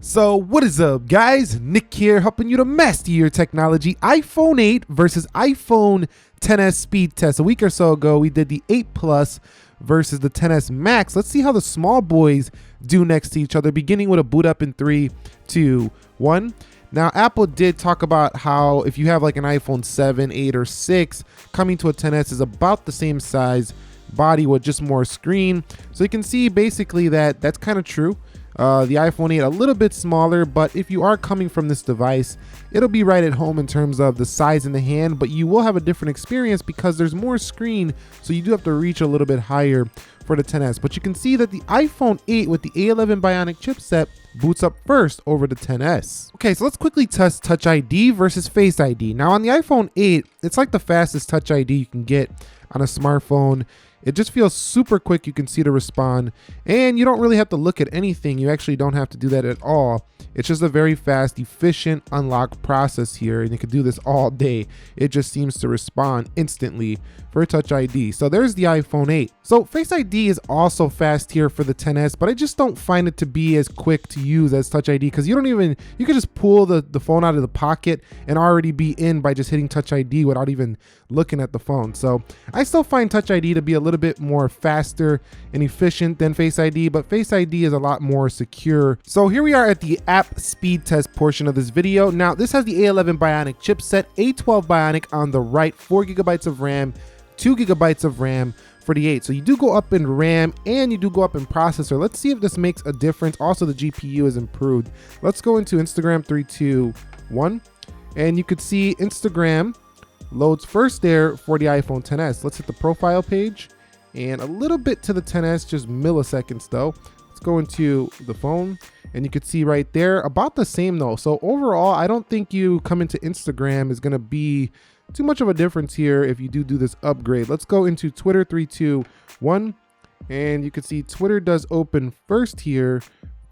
So what is up, guys? Nick here, helping you to master your technology. iPhone 8 versus iPhone XS speed test. A week or so ago, we did the 8 Plus versus the XS Max. Let's see how the small boys do next to each other, beginning with a boot up in 3, 2, 1. Now, Apple did talk about how if you have like an iPhone 7, 8, or 6, coming to a XS is about the same size body with just more screen. So you can see basically that that's kind of true. The iPhone 8 a little bit smaller, but if you are coming from this device, it'll be right at home in terms of the size in the hand, but you will have a different experience because there's more screen, so you do have to reach a little bit higher for the XS. But you can see that the iPhone 8 with the A11 Bionic chipset boots up first over the XS. Okay, so let's quickly test Touch ID versus Face ID. Now on the iPhone 8, it's like the fastest Touch ID you can get on a smartphone. It just feels super quick. You can see to respond, and you don't really have to look at anything. You actually don't have to do that at all. It's just a very fast, efficient unlock process here, and you can do this all day. It just seems to respond instantly for Touch ID. So there's the iPhone 8. So Face ID is also fast here for the XS, but I just don't find it to be as quick to use as Touch ID because you can just pull the phone out of the pocket and already be in by just hitting Touch ID without even looking at the phone. So I still find Touch ID to be a little bit more faster and efficient than Face ID, but Face ID is a lot more secure. So here we are at the app speed test portion of this video. Now this has the A11 Bionic chipset, A12 Bionic on the right, 4 GB of RAM, 2 GB of RAM for the 8. So you do go up in RAM and you do go up in processor. Let's see if this makes a difference. Also, the GPU is improved. Let's go into Instagram, 3, 2, 1. And you could see Instagram loads first there for the iPhone XS. Let's hit the profile page and a little bit to the XS, just milliseconds though. Let's go into the phone and you could see right there about the same though. So overall, I don't think you come into Instagram is gonna be too much of a difference here if you do this upgrade. Let's go into Twitter, 3, 2, 1. And you can see Twitter does open first here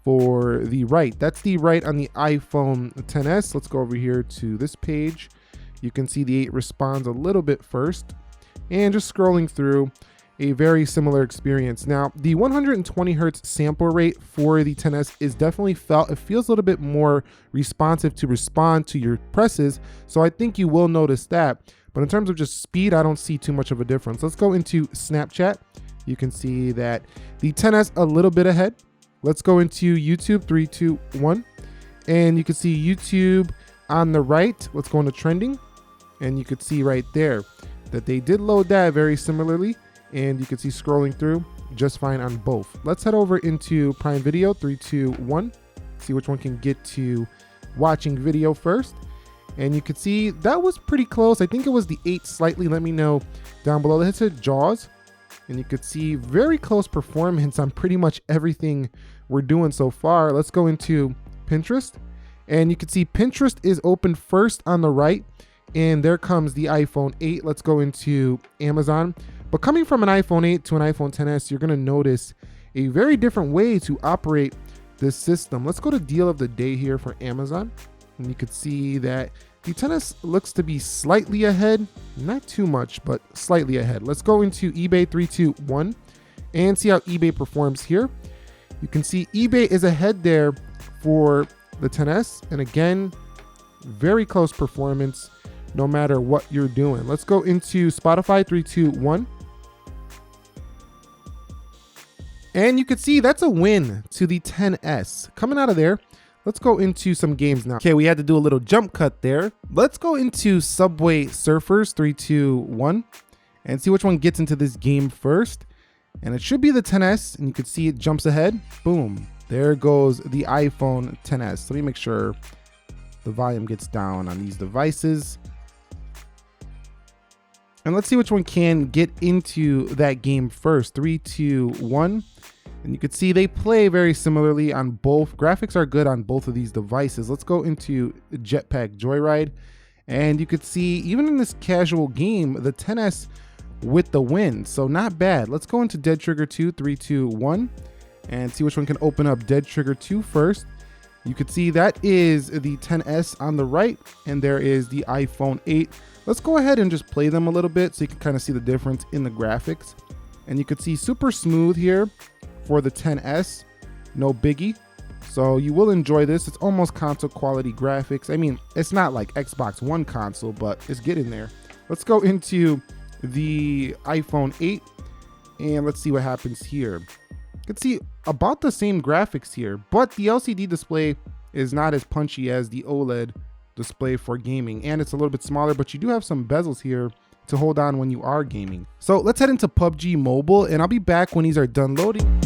for the right. That's the right on the iPhone XS. Let's go over here to this page. You can see the 8 responds a little bit first, and just scrolling through, a very similar experience. Now, the 120 hertz sample rate for the XS is definitely felt. It feels a little bit more responsive to respond to your presses, so I think you will notice that. But in terms of just speed, I don't see too much of a difference. Let's go into Snapchat. You can see that the XS a little bit ahead. Let's go into YouTube, 3, 2, 1. And you can see YouTube on the right. Let's go into trending. And you could see right there that they did load that very similarly. And you can see scrolling through just fine on both. Let's head over into Prime Video, 3, 2, 1. See which one can get to watching video first. And you can see that was pretty close. I think it was the 8 slightly. Let me know down below. Let's hit Jaws. And you could see very close performance on pretty much everything we're doing so far. Let's go into Pinterest. And you can see Pinterest is open first on the right. And there comes the iPhone 8. Let's go into Amazon. But coming from an iPhone 8 to an iPhone XS, you're going to notice a very different way to operate this system. Let's go to deal of the day here for Amazon. And you could see that the XS looks to be slightly ahead, not too much, but slightly ahead. Let's go into eBay, 3, 2, 1, and see how eBay performs here. You can see eBay is ahead there for the XS. And again, very close performance no matter what you're doing. Let's go into Spotify, 3, 2, 1. And you can see that's a win to the XS. Coming out of there, let's go into some games now. Okay, we had to do a little jump cut there. Let's go into Subway Surfers, 3, 2, 1, and see which one gets into this game first. And it should be the XS, and you can see it jumps ahead. Boom, there goes the iPhone XS. Let me make sure the volume gets down on these devices. And let's see which one can get into that game first. 3, 2, 1. And you can see they play very similarly on both. Graphics are good on both of these devices. Let's go into Jetpack Joyride. And you could see even in this casual game, the XS with the win. So not bad. Let's go into Dead Trigger 2, 3, 2, 1. And see which one can open up Dead Trigger 2 first. You could see that is the XS on the right. And there is the iPhone 8. Let's go ahead and just play them a little bit so you can kind of see the difference in the graphics. And you could see super smooth here for the XS, no biggie. So you will enjoy this. It's almost console quality graphics. I mean, it's not like Xbox One console, but it's getting there. Let's go into the iPhone 8 and let's see what happens here. You can see about the same graphics here, but the LCD display is not as punchy as the OLED display for gaming, and it's a little bit smaller, but you do have some bezels here to hold on when you are gaming. So let's head into PUBG Mobile, and I'll be back when these are done loading.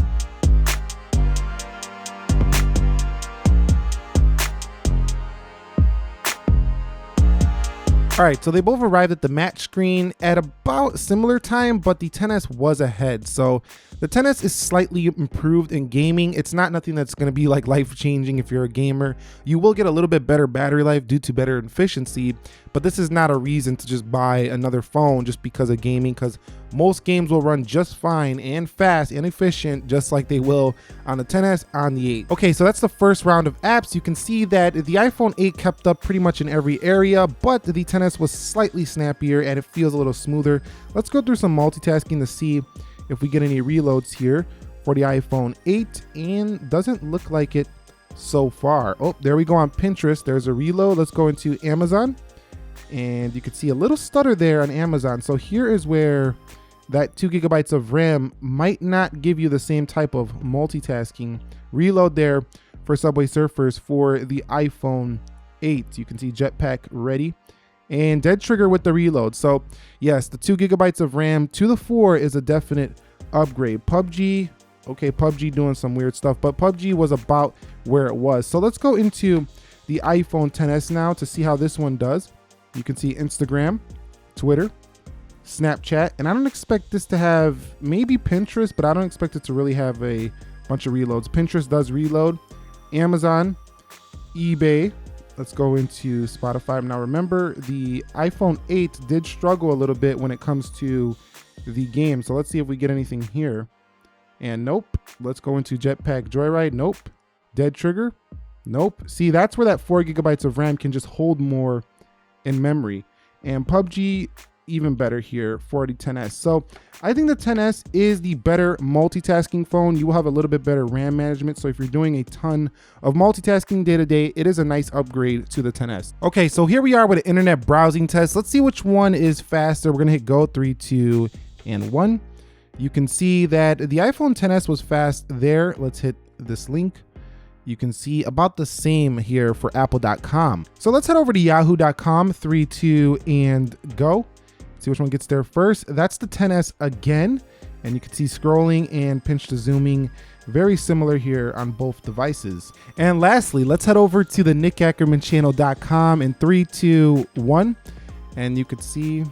All right, so they both arrived at the match screen at about similar time, but the XS was ahead. So the XS is slightly improved in gaming. It's not nothing that's going to be like life-changing if you're a gamer. You will get a little bit better battery life due to better efficiency, but this is not a reason to just buy another phone just because of gaming, because most games will run just fine and fast and efficient just like they will on the XS on the 8. Okay, so that's the first round of apps. You can see that the iPhone 8 kept up pretty much in every area, but the XS was slightly snappier and it feels a little smoother. Let's go through some multitasking to see if we get any reloads here for the iPhone 8, and doesn't look like it so far. Oh, there we go on Pinterest. There's a reload. Let's go into Amazon, and you can see a little stutter there on Amazon. So here is where that 2 GB of RAM might not give you the same type of multitasking. Reload there for Subway Surfers for the iPhone 8. You can see Jetpack ready. And dead trigger with the reload. So yes, the 2 GB of RAM to the 4 is a definite upgrade. PUBG, okay, PUBG doing some weird stuff, but PUBG was about where it was. So let's go into the iPhone XS now to see how this one does. You can see Instagram, Twitter, Snapchat, and I don't expect this to have, maybe Pinterest, but I don't expect it to really have a bunch of reloads. Pinterest does reload. Amazon, eBay. Let's go into Spotify. Now remember, the iPhone 8 did struggle a little bit when it comes to the game. So let's see if we get anything here. And nope. Let's go into Jetpack Joyride. Nope. Dead Trigger. Nope. See, that's where that 4 GB of RAM can just hold more in memory. And PUBG, even better here for the XS. So I think the XS is the better multitasking phone. You will have a little bit better RAM management. So if you're doing a ton of multitasking day to day, it is a nice upgrade to the XS. Okay, so here we are with an internet browsing test. Let's see which one is faster. We're gonna hit go, 3, 2, and 1. You can see that the iPhone XS was fast there. Let's hit this link. You can see about the same here for apple.com. So let's head over to yahoo.com, 3, 2, and go. See which one gets there first. That's the XS again. And you can see scrolling and pinch to zooming, very similar here on both devices. And lastly, let's head over to the nickackermanchannel.com in 3, 2, 1. And you can see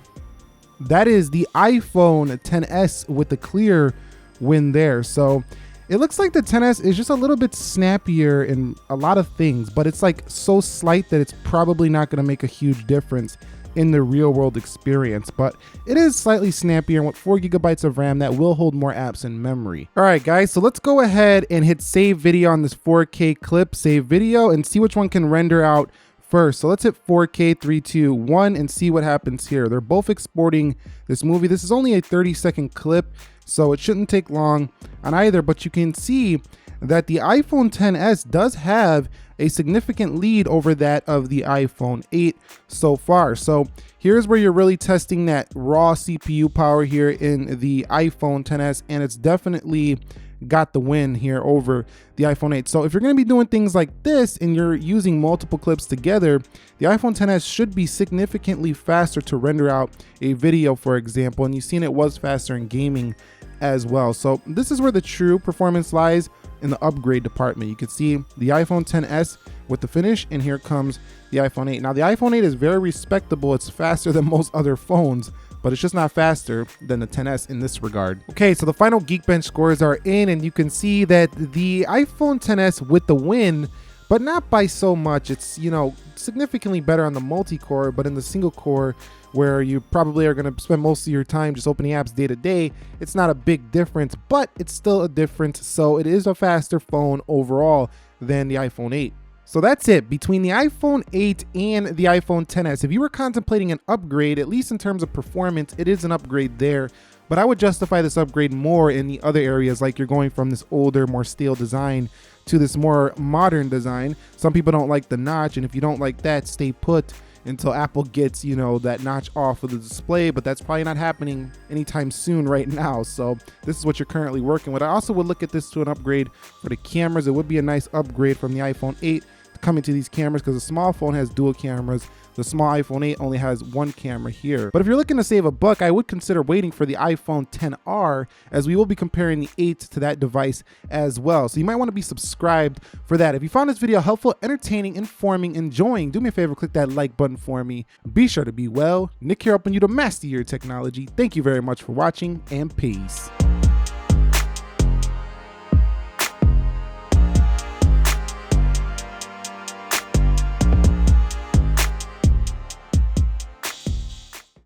that is the iPhone XS with the clear win there. So it looks like the XS is just a little bit snappier in a lot of things, but it's like so slight that it's probably not going to make a huge difference in the real world experience, but it is slightly snappier and with 4 GB of RAM that will hold more apps in memory. All right, guys, so let's go ahead and hit save video on this 4K clip, save video, and see which one can render out first. So let's hit 4K, 3, 2, 1, and see what happens here. They're both exporting this movie. This is only a 30-second clip, so it shouldn't take long on either, but you can see that the iPhone XS does have a significant lead over that of the iPhone 8 so far. So here's where you're really testing that raw CPU power here in the iPhone XS, and it's definitely got the win here over the iPhone 8. So if you're going to be doing things like this and you're using multiple clips together, the iPhone XS should be significantly faster to render out a video, for example, and you've seen it was faster in gaming as well. So this is where the true performance lies, in the upgrade department. You can see the iPhone XS with the finish, and here comes the iPhone 8. Now the iPhone 8 is very respectable. It's faster than most other phones, but it's just not faster than the XS in this regard. Okay, so the final Geekbench scores are in, and you can see that the iPhone XS with the win, but not by so much. It's, you know, significantly better on the multi-core, but in the single core, where you probably are going to spend most of your time just opening apps day to day, it's not a big difference, but it's still a difference. So it is a faster phone overall than the iPhone 8. So that's it. Between the iPhone 8 and the iPhone XS, if you were contemplating an upgrade, at least in terms of performance, it is an upgrade there. But I would justify this upgrade more in the other areas, like you're going from this older, more stale design to this more modern design. Some people don't like the notch, and if you don't like that, stay put until Apple gets, you know, that notch off of the display, but that's probably not happening anytime soon right now. So this is what you're currently working with. I also would look at this to an upgrade for the cameras. It would be a nice upgrade from the iPhone 8 coming to these cameras, because the small phone has dual cameras. The small iPhone 8 only has one camera here. But if you're looking to save a buck, I would consider waiting for the iPhone XR, as we will be comparing the 8 to that device as well. So you might want to be subscribed for that. If you found this video helpful, entertaining, informing, enjoying, do me a favor, click that like button for me. Be sure to be well. Nick here, helping you to master your technology. Thank you very much for watching, and peace.